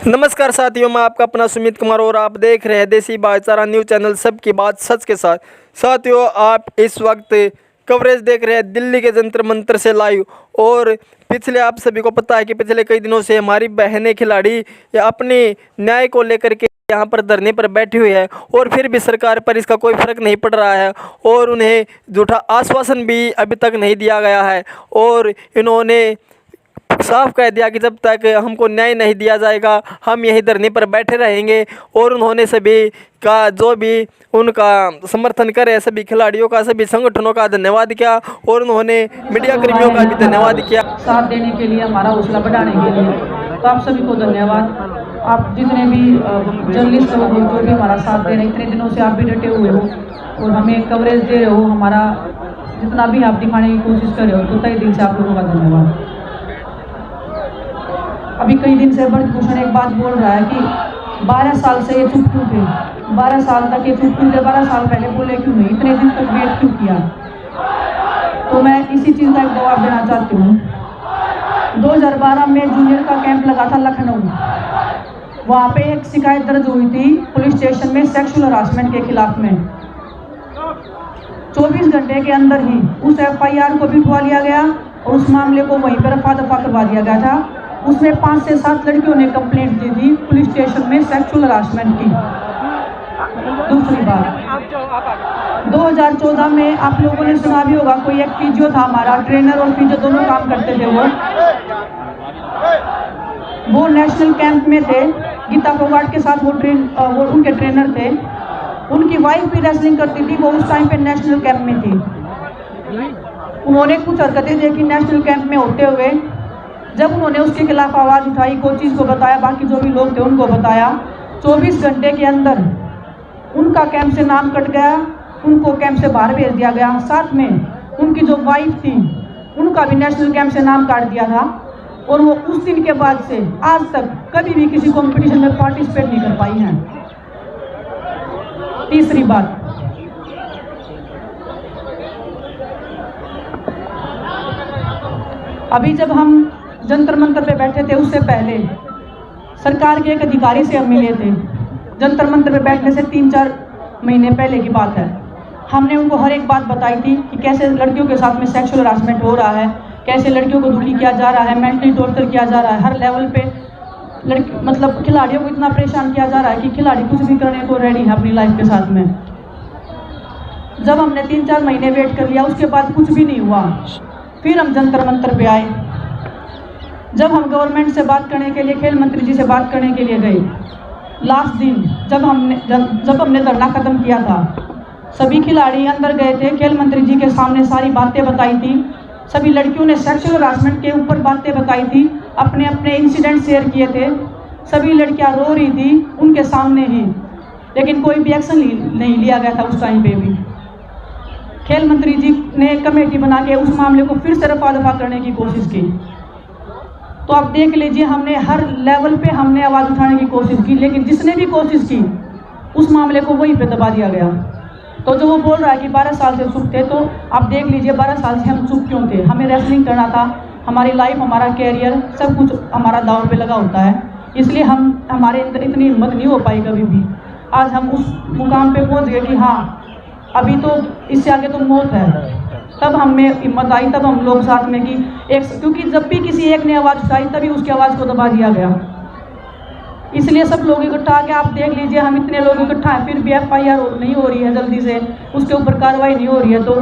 नमस्कार साथियों, मैं आपका अपना सुमित कुमार और आप देख रहे हैं देसी भाईचारा न्यूज़ चैनल सबकी बात सच के साथ। साथियों, आप इस वक्त कवरेज देख रहे हैं दिल्ली के जंतर मंतर से लाइव। और पिछले आप सभी को पता है कि पिछले कई दिनों से हमारी बहनें खिलाड़ी या अपने न्याय को लेकर के यहाँ पर धरने पर बैठी हुई है और फिर भी सरकार पर इसका कोई फर्क नहीं पड़ रहा है और उन्हें झूठा आश्वासन भी अभी तक नहीं दिया गया है। और इन्होंने साफ कह दिया कि जब तक हमको न्याय नहीं दिया जाएगा हम यही धरने पर बैठे रहेंगे। और उन्होंने सभी का जो भी उनका समर्थन करे सभी खिलाड़ियों का, सभी संगठनों का धन्यवाद किया और उन्होंने मीडिया कर्मियों का भी धन्यवाद किया साथ देने के लिए, हमारा हौसला बढ़ाने के लिए। तो आप सभी को धन्यवाद। आप जितने भी जर्नलिस्ट हो जो भी हमारा साथ दे रहे हैं, इतने दिनों से आप भी डटे हुए हो और हमें कवरेज दे रहे हो, हमारा जितना भी आप दिखाने की कोशिश कर रहे हो, तो तहे दिल से आप लोगों का धन्यवाद। अभी कई दिन से ब्रजभूषण एक बात बोल रहा है कि 12 साल से ये चुप क्यों थे, 12 साल तक ये चुप क्यों थे, 12 साल पहले बोले क्यों नहीं, इतने दिन तक वेट क्यों किया। तो मैं इसी चीज़ का एक जवाब देना चाहती हूँ। 2012 में जूनियर का कैंप लगा था लखनऊ, वहाँ पे एक शिकायत दर्ज हुई थी पुलिस स्टेशन में सेक्सुअल हरासमेंट के खिलाफ में। 24 घंटे के अंदर ही उस FIR को भी उठवा लिया गया और उस मामले को वहीं पर रफा दफा करवा दिया गया था। उसमें 5 से 7 लड़कियों ने कंप्लेंट दी थी पुलिस स्टेशन में सेक्सुअल हरासमेंट की। दूसरी बात, 2014 में आप लोगों ने सुना भी होगा, कोई एक फिजियो था हमारा, ट्रेनर और फिजियो दोनों काम करते थे। वो नेशनल कैंप में थे, गीता फोगाट के साथ वो उनके ट्रेनर थे। उनकी वाइफ भी रेसलिंग करती थी, वो उस टाइम पे नेशनल कैंप में थी। उन्होंने कुछ हरकतें देखी नेशनल कैंप में होते हुए। जब उन्होंने उसके खिलाफ आवाज़ उठाई, कोचेज़ को बताया, बाकी जो भी लोग थे उनको बताया, 24 घंटे के अंदर उनका कैंप से नाम कट गया, उनको कैंप से बाहर भेज दिया गया। साथ में उनकी जो वाइफ थी उनका भी नेशनल कैंप से नाम काट दिया था और वो उस दिन के बाद से आज तक कभी भी किसी कंपटीशन में पार्टिसिपेट नहीं कर पाई हैं। तीसरी बात, अभी जब हम जंतर मंतर पे बैठे थे उससे पहले सरकार के एक अधिकारी से हम मिले थे। जंतर मंतर पे बैठने से 3-4 महीने पहले की बात है। हमने उनको हर एक बात बताई थी कि कैसे लड़कियों के साथ में सेक्सुअल हरासमेंट हो रहा है, कैसे लड़कियों को दुखी किया जा रहा है, मेंटली टॉर्चर किया जा रहा है, हर लेवल पे मतलब खिलाड़ियों को इतना परेशान किया जा रहा है कि खिलाड़ी कुछ भी करने को रेडी है अपनी लाइफ के साथ में। जब हमने 3-4 महीने वेट कर लिया, उसके बाद कुछ भी नहीं हुआ। फिर हम जंतर मंतर पे आए। जब हम गवर्नमेंट से बात करने के लिए, खेल मंत्री जी से बात करने के लिए गए, लास्ट दिन जब हमने धरना खत्म किया था, सभी खिलाड़ी अंदर गए थे, खेल मंत्री जी के सामने सारी बातें बताई थी। सभी लड़कियों ने सेक्सुअल हरासमेंट के ऊपर बातें बताई थी, अपने अपने इंसिडेंट शेयर किए थे। सभी लड़कियां रो रही थी उनके सामने ही, लेकिन कोई भी एक्शन नहीं लिया गया था उस टाइम पे भी। खेल मंत्री जी ने कमेटी बना के उस मामले को फिर से रफा दफा करने की कोशिश की। तो आप देख लीजिए, हमने हर लेवल पे हमने आवाज़ उठाने की कोशिश की, लेकिन जिसने भी कोशिश की उस मामले को वहीं पे दबा दिया गया। तो जो वो बोल रहा है कि 12 साल से चुप थे, तो आप देख लीजिए 12 साल से हम चुप क्यों थे। हमें रेसलिंग करना था, हमारी लाइफ, हमारा कैरियर, सब कुछ हमारा दांव पे लगा होता है, इसलिए हमारे अंदर इतनी हिम्मत नहीं हो पाई कभी भी। आज हम उस मुकाम पे पहुँच गए कि हाँ अभी तो इससे आगे तो मौत है। तब हमें हिम्मत आई, तब हम लोग साथ में कि क्योंकि जब भी किसी एक ने आवाज़ उठाई तभी उसकी आवाज़ को दबा दिया गया। इसलिए सब लोग इकट्ठा आके आप देख लीजिए, हम इतने लोग इकट्ठा हैं, फिर भी FIR नहीं हो रही है जल्दी से, उसके ऊपर कार्रवाई नहीं हो रही है। तो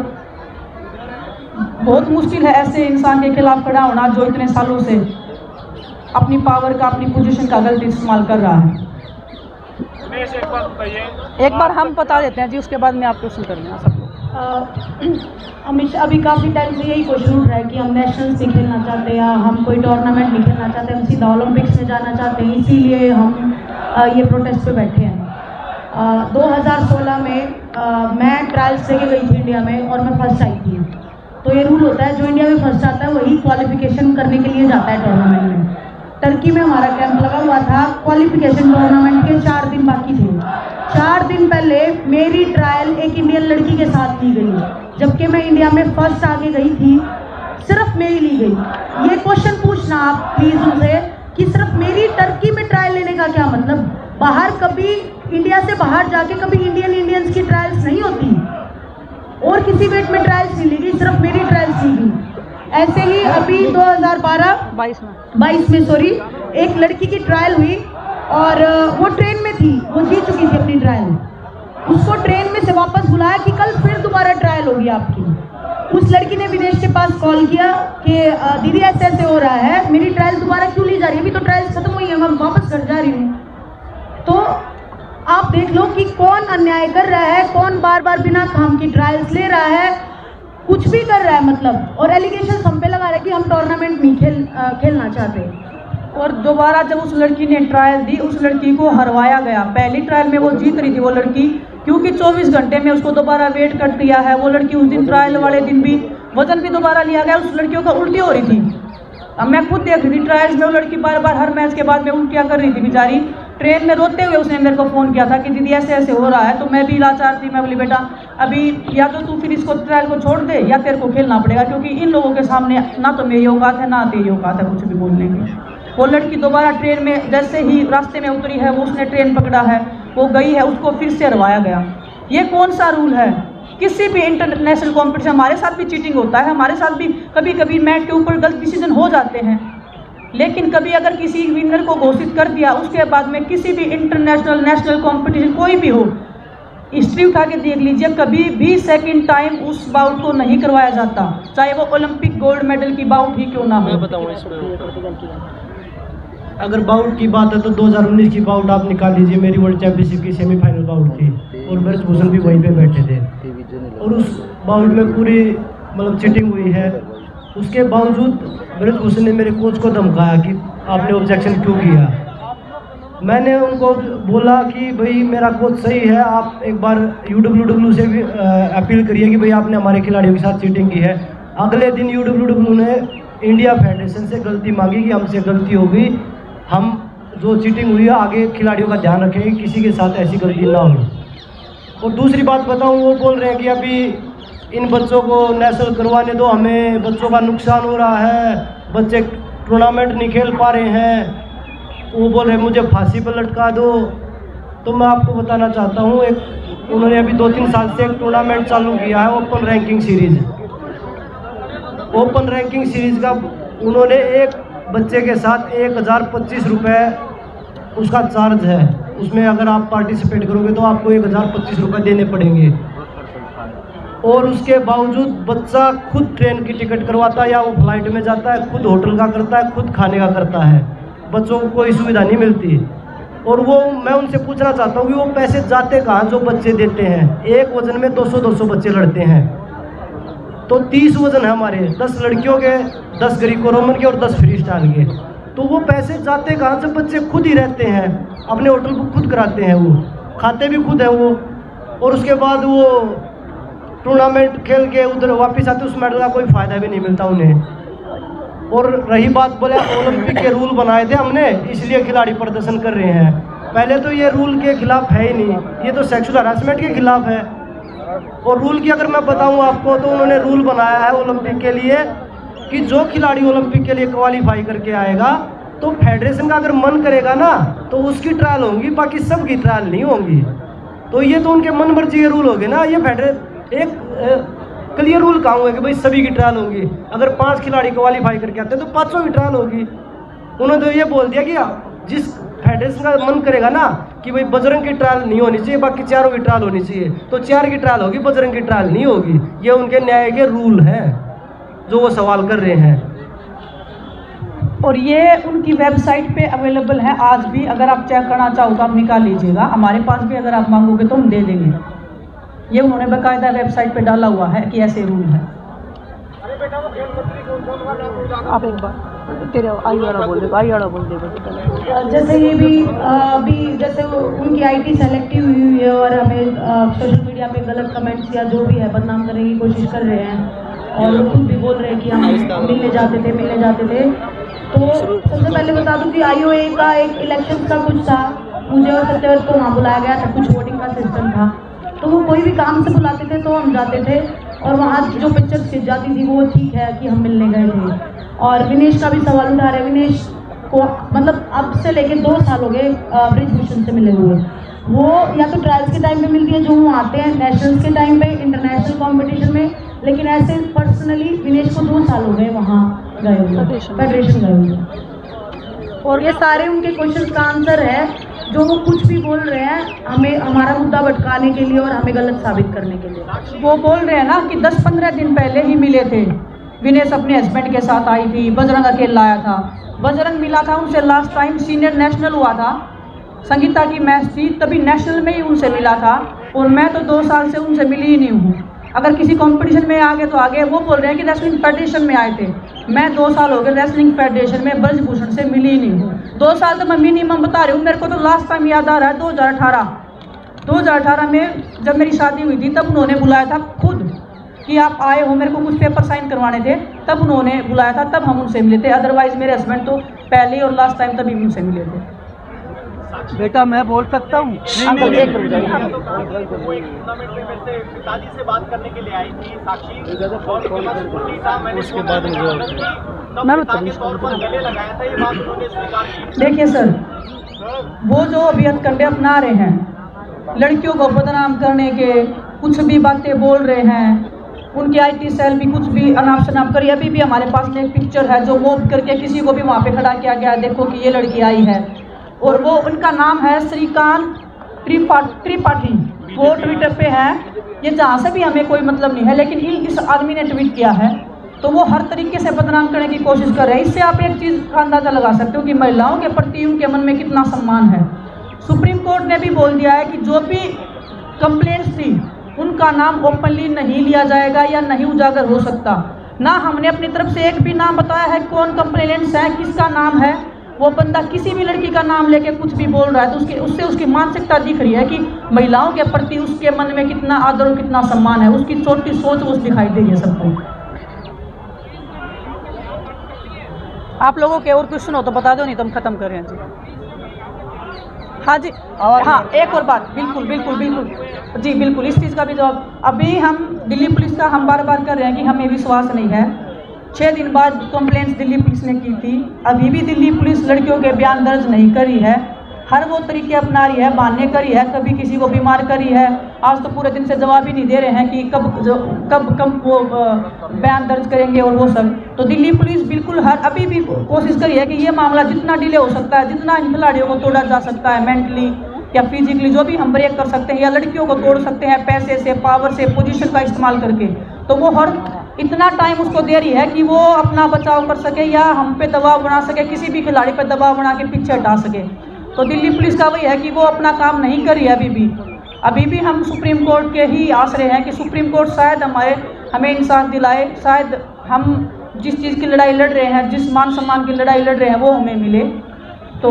बहुत मुश्किल है ऐसे इंसान के खिलाफ खड़ा होना जो इतने सालों से अपनी पावर का, अपनी पोजीशन का गलत इस्तेमाल कर रहा है। एक बार हम बता देते हैं जी, उसके बाद में आप क्वेश्चन करेंगे सब लोग। हमेशा अभी काफ़ी टाइम से यही क्वेश्चन उठ रहा है कि हम नेशनल्स नहीं खेलना चाहते या हम कोई टूर्नामेंट नहीं खेलना चाहते, हम सीधा ओलंपिक्स में जाना चाहते हैं, इसीलिए हम ये प्रोटेस्ट पे बैठे हैं। 2016 में मैं ट्रायल्स से गई थी इंडिया में और मैं फर्स्ट आई थी। तो ये रूल होता है, जो इंडिया में फर्स्ट आता है वही क्वालिफिकेशन करने के लिए जाता है टूर्नामेंट में। टर्की में हमारा कैंप लगा हुआ था, क्वालिफिकेशन टूर्नामेंट के 4 दिन बाकी थे। 4 दिन पहले मेरी ट्रायल एक इंडियन लड़की के साथ की गई, जबकि मैं इंडिया में फर्स्ट आके गई थी, सिर्फ मेरी ली गई। ये क्वेश्चन पूछना आप प्लीज़ उनसे कि सिर्फ मेरी टर्की में ट्रायल लेने का क्या मतलब? बाहर कभी इंडिया से बाहर जाके कभी इंडियंस की ट्रायल्स नहीं होती, और किसी वेट में ट्रायल्स नहीं ली गई, सिर्फ मेरी ट्रायल्स ली गई। ऐसे ही अभी 2022 में सॉरी, एक लड़की की ट्रायल हुई और वो ट्रेन में थी, वो जीत चुकी थी अपनी ट्रायल। उसको ट्रेन में से वापस बुलाया कि कल फिर दोबारा ट्रायल होगी आपकी। उस लड़की ने विनेश के पास कॉल किया कि दीदी ऐसे ऐसे हो रहा है, मेरी ट्रायल दोबारा क्यों ली जा रही है, अभी तो ट्रायल खत्म हुई है, मैं वापस घर जा रही हूँ। तो आप देख लो कि कौन अन्याय कर रहा है, कौन बार बार बिना काम की ट्रायल्स ले रहा है, कुछ भी कर रहा है मतलब, और एलिगेशन हम पे लगा रहा है कि हम टूर्नामेंट नहीं खेलना चाहते। और दोबारा जब उस लड़की ने ट्रायल दी, उस लड़की को हरवाया गया। पहली ट्रायल में वो जीत रही थी वो लड़की, क्योंकि 24 घंटे में उसको दोबारा वेट कर दिया है। वो लड़की उस दिन ट्रायल वाले दिन भी वजन भी दोबारा लिया गया, उस लड़कियों का उल्टी हो रही थी। अब मैं खुद देख रही थी ट्रायल्स में, वो लड़की बार बार हर मैच के बाद में उल्टियाँ कर रही थी बेचारी। ट्रेन में रोते हुए उसने मेरे को फ़ोन किया था कि दीदी ऐसे ऐसे हो रहा है। तो मैं भी लाचार थी, मैं बोली बेटा अभी या तो तू फिर इसको ट्रायल को छोड़ दे या तेरे को खेलना पड़ेगा, क्योंकि इन लोगों के सामने ना तो मेरी औकात है ना तेरी औकात है कुछ भी बोलने की। वो लड़की दोबारा ट्रेन में जैसे ही रास्ते में उतरी है, वो उसने ट्रेन पकड़ा है, वो गई है, उसको फिर से हरवाया गया। ये कौन सा रूल है? किसी भी इंटरनेशनल कॉम्पिटिशन, हमारे साथ भी चीटिंग होता है, हमारे साथ भी कभी कभी मैच के ऊपर गलत डिसीजन हो जाते हैं, लेकिन कभी अगर किसी विनर को घोषित कर दिया, उसके बाद में किसी भी इंटरनेशनल नेशनल कंपटीशन कोई भी हो, हिस्ट्री उठा के देख लीजिए, कभी भी सेकंड टाइम उस बाउट को नहीं करवाया जाता, चाहे वो ओलंपिक गोल्ड मेडल की बाउट ही क्यों ना हो। अगर बाउट की बात है तो 2019 की बाउट आप निकाल लीजिए, मेरी वर्ल्ड चैंपियनशिप की सेमीफाइनल बाउट थी और ब्रजभूषण भी वहीं पे बैठे थे, और उस बाउट में पूरी मतलब चीटिंग हुई है। उसके बावजूद ब्रजभूषण ने मेरे कोच को धमकाया कि आपने ऑब्जेक्शन क्यों किया। मैंने उनको बोला कि भाई मेरा कोच सही है, आप एक बार UWW से भी अपील करिए कि भाई आपने हमारे खिलाड़ियों के साथ चीटिंग की है। अगले दिन UWW ने इंडिया फेडरेशन से गलती मांगी कि हमसे गलती हो गई, हम जो चीटिंग हुई है आगे खिलाड़ियों का ध्यान रखेंगे, किसी के साथ ऐसी गलती ना हो। और दूसरी बात बताऊं, वो बोल रहे हैं कि अभी इन बच्चों को नेशनल करवाने दो, हमें बच्चों का नुकसान हो रहा है, बच्चे टूर्नामेंट नहीं खेल पा रहे हैं। वो बोल रहे हैं मुझे फांसी पर लटका दो। तो मैं आपको बताना चाहता हूँ, एक उन्होंने अभी 2-3 साल से एक टूर्नामेंट चालू किया है, open ranking series. Open ranking series का उन्होंने एक बच्चे के साथ 1025 रुपये उसका चार्ज है। उसमें अगर आप पार्टिसिपेट करोगे तो आपको 1025 रुपये देने पड़ेंगे, और उसके बावजूद बच्चा खुद ट्रेन की टिकट करवाता है, या वो फ्लाइट में जाता है, खुद होटल का करता है, खुद खाने का करता है, बच्चों को कोई सुविधा नहीं मिलती। और वो मैं उनसे पूछना चाहता हूँ कि वो पैसे जाते कहाँ जो बच्चे देते हैं। एक वजन में 200-200 बच्चे लड़ते हैं, तो 30 वजन है हमारे, 10 लड़कियों के, 10 ग्रीको रोमन के और 10 फ्री स्टाइल के। तो वो पैसे जाते कहाँ जब बच्चे खुद ही रहते हैं, अपने होटल को खुद कराते हैं, वो खाते भी खुद हैं वो, और उसके बाद वो टूर्नामेंट खेल के उधर वापस आते, उस मेडल का कोई फ़ायदा भी नहीं मिलता उन्हें। और रही बात, बोले ओलंपिक के रूल बनाए थे हमने इसलिए खिलाड़ी प्रदर्शन कर रहे हैं, पहले तो ये रूल के खिलाफ है ही नहीं, ये तो सेक्सुअल हरासमेंट के खिलाफ है। और रूल की अगर मैं बताऊं आपको, तो उन्होंने रूल बनाया है ओलंपिक के लिए कि जो खिलाड़ी ओलंपिक के लिए क्वालिफाई करके आएगा, तो फेडरेशन का अगर मन करेगा ना तो उसकी ट्रायल होंगी, बाकी सबकी ट्रायल नहीं होंगी। तो ये तो उनके मन मर्जी के रूल हो गए ना। ये एक क्लियर रूल कहाँ हुआ कि भाई सभी की ट्रायल होगी। अगर 5 खिलाड़ी क्वालिफाई करके आते हैं तो 500 की ट्रायल होगी। उन्होंने तो ये बोल दिया कि जिस फेडरेशन का मन करेगा ना कि भाई बजरंग की ट्रायल नहीं होनी चाहिए, बाकी चारों की ट्रायल होनी चाहिए, तो 4 की ट्रायल होगी, बजरंग की ट्रायल नहीं होगी। ये उनके न्याय के रूल हैं जो वो सवाल कर रहे हैं। और ये उनकी वेबसाइट पे अवेलेबल है आज भी, अगर आप चेक करना चाहो तो आप निकाल लीजिएगा। हमारे पास भी अगर आप मांगोगे तो हम दे देंगे। ये उन्होंने बाकायदा वेबसाइट पे डाला हुआ है कि ऐसे रूल है। आप एक बार तेरे आई वाला बोल देगा। जैसे ये भी अभी जैसे उनकी आईटी सेलेक्टिव हुई है और हमें सोशल मीडिया पे गलत कमेंट्स या जो भी है बदनाम करने की कोशिश कर रहे हैं, और खुद भी बोल रहे हैं कि हम मिलने जाते थे। तो सबसे पहले बता दूं कि IOA का एक इलेक्शन का कुछ था, मुझे और सत्यव्रत को वहाँ बुलाया गया था, कुछ वोटिंग का सिस्टम था। तो वो कोई भी काम से बुलाते थे तो हम जाते थे, और वहाँ जो पिक्चर खिंच जाती थी वो ठीक है कि हम मिलने गए थे। और विनेश का भी सवाल उठा रहे। विनेश को मतलब अब से लेके 2 साल हो गए ब्रिजभूषण से मिले हुए। वो या तो ट्रायल्स के टाइम पे मिलती है जो वो आते हैं नेशनल्स के टाइम पे इंटरनेशनल कंपटीशन में, लेकिन ऐसे पर्सनली विनेश को 2 साल हो गए वहाँ गए हुए, फेडरेशन गए हुए। और ये सारे उनके क्वेश्चन का आंसर है जो वो कुछ भी बोल रहे हैं हमें हमारा मुद्दा भटकाने के लिए और हमें गलत साबित करने के लिए। वो बोल रहे हैं ना कि 10-15 दिन पहले ही मिले थे, विनेश अपने हस्बैंड के साथ आई थी, बजरंग अकेला आया था, बजरंग मिला था उनसे लास्ट टाइम सीनियर नेशनल हुआ था, संगीता की मैच थी तभी नेशनल में ही उनसे मिला था, और मैं तो 2 साल से उनसे मिली ही नहीं हूँ। अगर किसी कंपटीशन में आगे तो आगे, वो बोल रहे हैं कि रेसलिंग फेडरेशन में आए थे, मैं 2 साल हो गए रेसलिंग फेडरेशन में ब्रजभूषण से मिली ही नहीं हूँ। 2 साल तो मैं मिनिमम बता रही हूँ। मेरे को तो लास्ट टाइम याद आ रहा है 2018 में जब मेरी शादी हुई थी, तब उन्होंने बुलाया था खुद कि आप आए हो, मेरे को कुछ पेपर साइन करवाने थे, तब उन्होंने बुलाया था, तब हम उनसे मिले थे। अदरवाइज मेरे हस्बैंड तो पहले और लास्ट टाइम तभी उनसे मिले थे। बेटा मैं बोल सकता हूँ? अंकल एक मिनट वो एक टूर्नामेंट में मेरे से पिताजी से बात करने के लिए आई थी साक्षी, और उसके बाद मैं पिता के तौर पर गले लगाया था, ये बात उन्होंने स्वीकार की। देखिए सर, वो जो अभी हथकंडे अपना रहे हैं, लड़कियों को बदनाम करने के, कुछ भी बातें बोल रहे हैं, उनकी IT सेल भी कुछ भी अनाप शनाप करी। अभी भी हमारे पास में एक पिक्चर है जो मूव करके किसी को भी वहाँ पे खड़ा किया गया, देखो कि ये लड़की आई है, और वो उनका नाम है श्रीकांत त्रिपाठी, वो ट्विटर पे है। ये जहाँ से भी हमें कोई मतलब नहीं है, लेकिन इस आदमी ने ट्वीट किया है तो वो हर तरीके से बदनाम करने की कोशिश कर रहे हैं। इससे आप एक चीज़ का अंदाज़ा लगा सकते हो कि महिलाओं के प्रति उनके मन में कितना सम्मान है। सुप्रीम कोर्ट ने भी बोल दिया है कि जो भी कंप्लेंट्स थी उनका नाम ओपनली नहीं लिया जाएगा या नहीं उजागर हो सकता। ना हमने अपनी तरफ से एक भी नाम बताया है कौन कंप्लेनेंट्स है, किसका नाम है। वो बंदा किसी भी लड़की का नाम लेके कुछ भी बोल रहा है तो उससे उसकी मानसिकता दिख रही है कि महिलाओं के प्रति उसके मन में कितना आदर और कितना सम्मान है, उसकी छोटी सोच वो दिखाई देगी सबको। आप लोगों के और क्वेश्चन हो तो बता दो, नहीं तो हम खत्म कर रहे हैं जी। हाँ जी, हाँ एक और बात, बिल्कुल बिल्कुल बिल्कुल जी बिल्कुल, इस चीज़ का भी जवाब अभी हम दिल्ली पुलिस का हम बार बार कर रहे हैं कि हमें विश्वास नहीं है। 6 दिन बाद कंप्लेंट्स दिल्ली पुलिस ने की थी, अभी भी दिल्ली पुलिस लड़कियों के बयान दर्ज नहीं करी है, हर वो तरीके अपना रही है, बहाने करी है, कभी किसी को बीमार करी है। आज तो पूरे दिन से जवाब ही नहीं दे रहे हैं कि कब वो बयान दर्ज करेंगे और वो सब। तो दिल्ली पुलिस बिल्कुल अभी भी कोशिश करी है कि ये मामला जितना डिले हो सकता है, जितना इन खिलाड़ियों को तोड़ा जा सकता है मेंटली या फिजिकली, जो भी हम ब्रेक कर सकते हैं या लड़कियों को तोड़ सकते हैं पैसे से, पावर से, पोजीशन का इस्तेमाल करके, तो वो हर इतना टाइम उसको दे रही है कि वो अपना बचाव कर सके या हम पे दबाव बना सके, किसी भी खिलाड़ी पे दबाव बना के पीछे हटा सके। तो दिल्ली पुलिस का वही है कि वो अपना काम नहीं कर रही है अभी भी हम सुप्रीम कोर्ट के ही आसरे हैं कि सुप्रीम कोर्ट शायद हमें इंसाफ दिलाए, शायद हम जिस चीज़ की लड़ाई लड़ रहे हैं, जिस मान सम्मान की लड़ाई लड़ रहे हैं वो हमें मिले। तो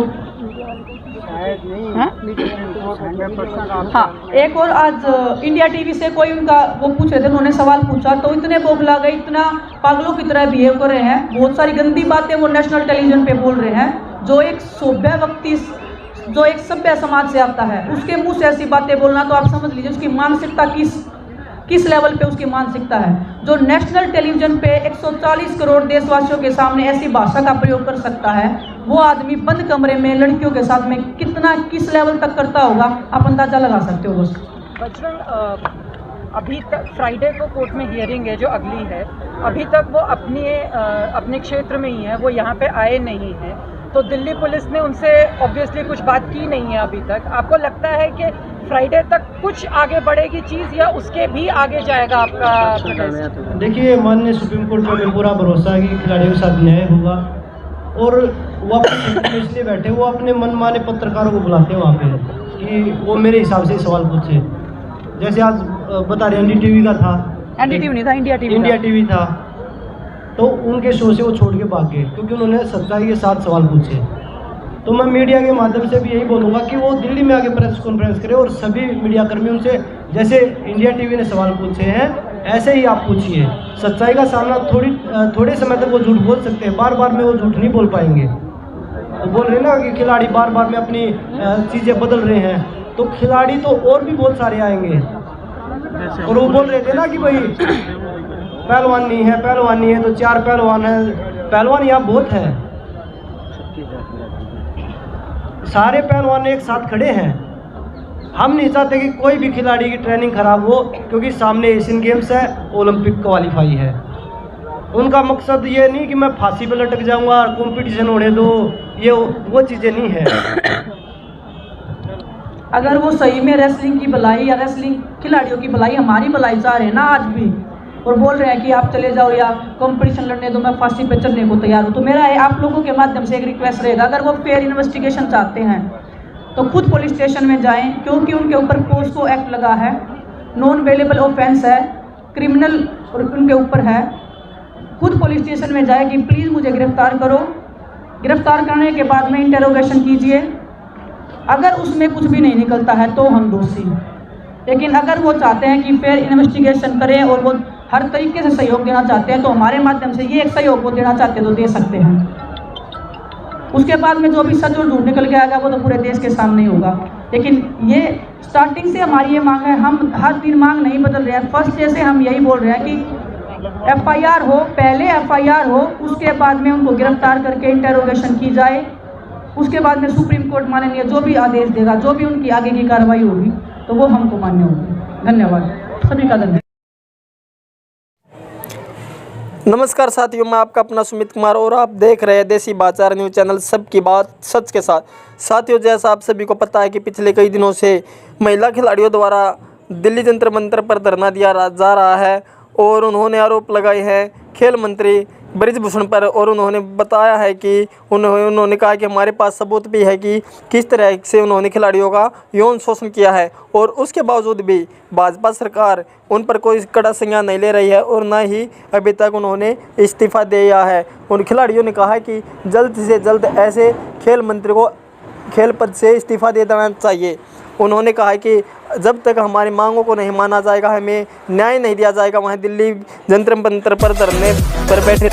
हाँ, एक और आज इंडिया टीवी से कोई उनका वो पूछ रहे थे, उन्होंने सवाल पूछा तो इतने बौखला गए, इतना पागलों की तरह बिहेव कर रहे हैं, बहुत सारी गंदी बातें वो नेशनल टेलीविजन पे बोल रहे हैं। जो एक सभ्य व्यक्ति, जो एक सभ्य समाज से आता है, उसके मुंह से ऐसी बातें बोलना, तो आप समझ लीजिए उसकी मानसिकता किस लेवल पे उसकी मानसिकता है। जो नेशनल टेलीविजन पे 140 करोड़ देशवासियों के सामने ऐसी भाषा का प्रयोग कर सकता है, वो आदमी बंद कमरे में लड़कियों के साथ में किस लेवल तक करता होगा, आप अंदाजा लगा सकते हो बस। बजरंग, अभी तक फ्राइडे को कोर्ट में हियरिंग है जो अगली है, अभी तक वो अपने क्षेत्र में ही है, वो यहाँ पे आए नहीं हैं, तो दिल्ली पुलिस ने उनसे ऑब्वियसली कुछ बात की नहीं है अभी तक। आपको लगता है कि फ्राइडे तक कुछ आगे बढ़ेगी चीज़ या उसके भी आगे जाएगा आपका प्रोटेस्ट? देखिए, माननीय सुप्रीम कोर्ट पे हमें पूरा भरोसा है कि खिलाड़ियों के साथ न्याय होगा, और वो अपने इसलिए बैठे, वो अपने मनमाने पत्रकारों को बुलाते हैं वहाँ पे कि वो मेरे हिसाब से सवाल पूछे। जैसे आज बता रहे NDTV का था, NDTV नहीं था, इंडिया टीवी था, तो उनके शो से वो छोड़ के भाग गए क्योंकि उन्होंने सच्चाई के साथ सवाल पूछे। तो मैं मीडिया के माध्यम से भी यही बोलूँगा कि वो दिल्ली में आके प्रेस कॉन्फ्रेंस करें और सभी मीडिया कर्मी उनसे, जैसे इंडिया टीवी ने सवाल पूछे हैं ऐसे ही आप पूछिए। सच्चाई का सामना थोड़े समय तक वो झूठ बोल सकते हैं, बार बार में वो झूठ नहीं बोल पाएंगे। तो बोल रहे ना कि खिलाड़ी बार बार में अपनी चीज़ें बदल रहे हैं, तो खिलाड़ी तो और भी बहुत सारे आएंगे। और वो बोल रहे थे ना कि भाई पहलवान नहीं है तो 4 पहलवान है, पहलवान यहाँ बहुत है। सारे पहलवान एक साथ खड़े हैं। हम नहीं चाहते कि कोई भी खिलाड़ी की ट्रेनिंग खराब हो, क्योंकि सामने एशियन गेम्स है, ओलंपिक क्वालिफाई है। उनका मकसद ये नहीं कि मैं फांसी पे लटक जाऊंगा, कंपटीशन होने दो, ये वो चीज़ें नहीं है। अगर वो सही में रेसलिंग की भलाई या रेसलिंग खिलाड़ियों की भलाई, हमारी भलाई चाह रहे हैं ना आज भी, और बोल रहे हैं कि आप चले जाओ या कंपटीशन लड़ने दो, मैं फांसी पे चढ़ने को तैयार हूँ, तो मेरा आप लोगों के माध्यम से एक रिक्वेस्ट रहेगा, अगर वो फेयर इन्वेस्टिगेशन चाहते हैं तो खुद पुलिस स्टेशन में जाएं, क्योंकि उनके ऊपर पोस्को एक्ट लगा है, नॉन वेलेबल ऑफेंस है, क्रिमिनल और उनके ऊपर है। खुद पुलिस स्टेशन में जाए कि प्लीज़ मुझे गिरफ्तार करो, गिरफ्तार करने के बाद में इंटेरोगेशन कीजिए, अगर उसमें कुछ भी नहीं निकलता है तो हम दोषी। लेकिन अगर वो चाहते हैं कि फेयर इन्वेस्टिगेशन करें और वो हर तरीके से सहयोग देना चाहते हैं, तो हमारे माध्यम से ये एक सहयोग वो देना चाहते हैं तो दे सकते हैं। उसके बाद में जो भी सच और झूठ निकल के आएगा वो तो पूरे देश के सामने ही होगा। लेकिन ये स्टार्टिंग से हमारी ये मांग है, हम हर दिन मांग नहीं बदल रहे हैं। फर्स्ट डे से हम यही बोल रहे हैं कि FIR हो, पहले FIR हो, उसके बाद में उनको गिरफ्तार करके इंटेरोगेशन की जाए, उसके बाद में सुप्रीम कोर्ट माननीय जो भी आदेश देगा, जो भी उनकी आगे की कार्रवाई होगी तो वो हमको मान्य होगी। धन्यवाद, सभी का धन्यवाद। नमस्कार साथियों, मैं आपका अपना सुमित कुमार और आप देख रहे हैं देसी बाचार न्यूज़ चैनल सबकी बात सच के साथ। साथियों, जैसा आप सभी को पता है कि पिछले कई दिनों से महिला खिलाड़ियों द्वारा दिल्ली जंतर मंतर पर धरना दिया जा रहा है और उन्होंने आरोप लगाए हैं खेल मंत्री ब्रिजभूषण पर, और उन्होंने बताया है कि उन्होंने कहा कि हमारे पास सबूत भी है कि किस तरह से उन्होंने खिलाड़ियों का यौन शोषण किया है, और उसके बावजूद भी भाजपा सरकार उन पर कोई कड़ा संज्ञान नहीं ले रही है और न ही अभी तक उन्होंने इस्तीफ़ा दिया है। उन खिलाड़ियों ने कहा कि जल्द से जल्द ऐसे खेल मंत्री को खेल पद से इस्तीफ़ा दे देना चाहिए। उन्होंने कहा कि जब तक हमारी मांगों को नहीं माना जाएगा, हमें न्याय नहीं दिया जाएगा, वहाँ दिल्ली जंतर मंतर पर धरने पर बैठे